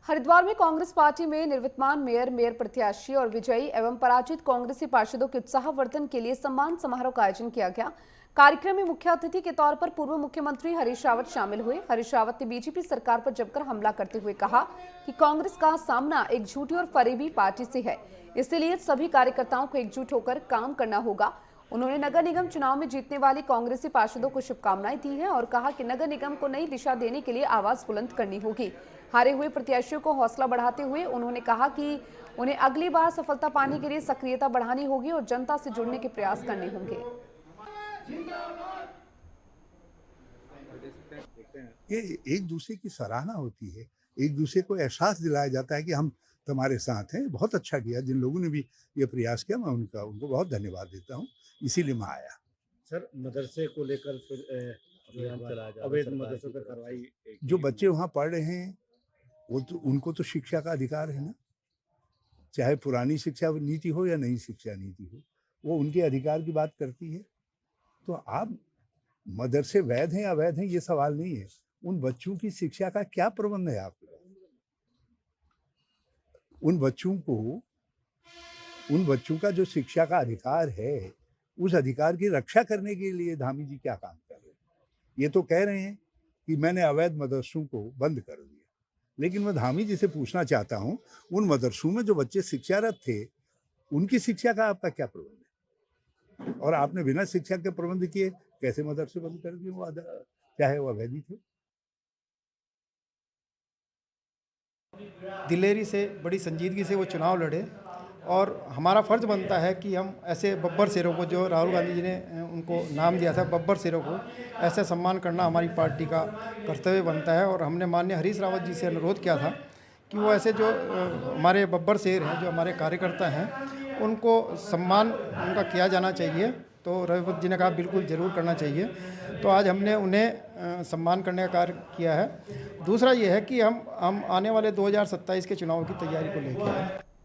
हरिद्वार में कांग्रेस पार्टी में निर्विद्यमान मेयर प्रत्याशी और विजयी एवं पराजित कांग्रेसी पार्षदों के उत्साहवर्धन के लिए सम्मान समारोह का आयोजन किया गया। कार्यक्रम में मुख्य अतिथि के तौर पर पूर्व मुख्यमंत्री हरीश रावत शामिल हुए। हरीश रावत ने बीजेपी सरकार पर जमकर हमला करते हुए कहा कि कांग्रेस का सामना एक झूठी और फरेबी पार्टी से है, इसलिए सभी कार्यकर्ताओं को एकजुट होकर काम करना होगा। उन्होंने नगर निगम चुनाव में जीतने वाले कांग्रेसी पार्षदों को शुभकामनाएं दी हैं और कहा कि नगर निगम को नई दिशा देने के लिए आवाज बुलंद करनी होगी। हारे हुए प्रत्याशियों को हौसला बढ़ाते हुए उन्होंने कहा कि उन्हें अगली बार सफलता पाने के लिए सक्रियता बढ़ानी होगी और जनता से जुड़ने के प्रयास करने होंगे। ये एक दूसरे की सराहना होती है, एक दूसरे को एहसास दिलाया जाता है कि हम तुम्हारे साथ हैं। बहुत अच्छा किया जिन लोगों ने भी ये प्रयास किया, मैं उनको बहुत धन्यवाद देता हूँ, इसीलिए मैं आया। सर, मदरसे को लेकर फिर अभियान चलाया जा रहा है, अवैध मदरसों पर कार्रवाई। जो बच्चे वहाँ पढ़ रहे हैं उनको तो शिक्षा का अधिकार है ना, चाहे पुरानी शिक्षा नीति हो या नई शिक्षा नीति हो, वो उनके अधिकार की बात करती है। तो आप मदरसे वैध हैं या अवैध हैं ये सवाल नहीं है, उन बच्चों की शिक्षा का क्या प्रबंध है आपके पास? उन बच्चों का जो शिक्षा का अधिकार है, उस अधिकार की रक्षा करने के लिए धामी जी क्या काम कर रहे हैं? ये तो कह रहे हैं कि मैंने अवैध मदरसों को बंद कर दिया, लेकिन मैं धामी जी से पूछना चाहता हूँ, उन मदरसों में जो बच्चे शिक्षारत थे, उनकी शिक्षा का आपका क्या प्रबंध है? और आपने बिना शिक्षा के प्रबंध किए कैसे मदरसे बंद कर दिए? वो चाहे वो अवैध थे। दिलेरी से बड़ी संजीदगी से वो चुनाव लड़े और हमारा फ़र्ज़ बनता है कि हम ऐसे बब्बर शेरों को, जो राहुल गांधी जी ने उनको नाम दिया था बब्बर शेरों को, ऐसे सम्मान करना हमारी पार्टी का कर्तव्य बनता है। और हमने माननीय हरीश रावत जी से अनुरोध किया था कि वो ऐसे जो हमारे बब्बर शेर हैं, जो हमारे कार्यकर्ता हैं, उनको सम्मान उनका किया जाना चाहिए। तो रावत जी ने कहा बिल्कुल ज़रूर करना चाहिए। तो आज हमने उन्हें सम्मान करने का कार्य किया है। दूसरा ये है कि हम आने वाले 2027 के चुनाव की तैयारी को लेकर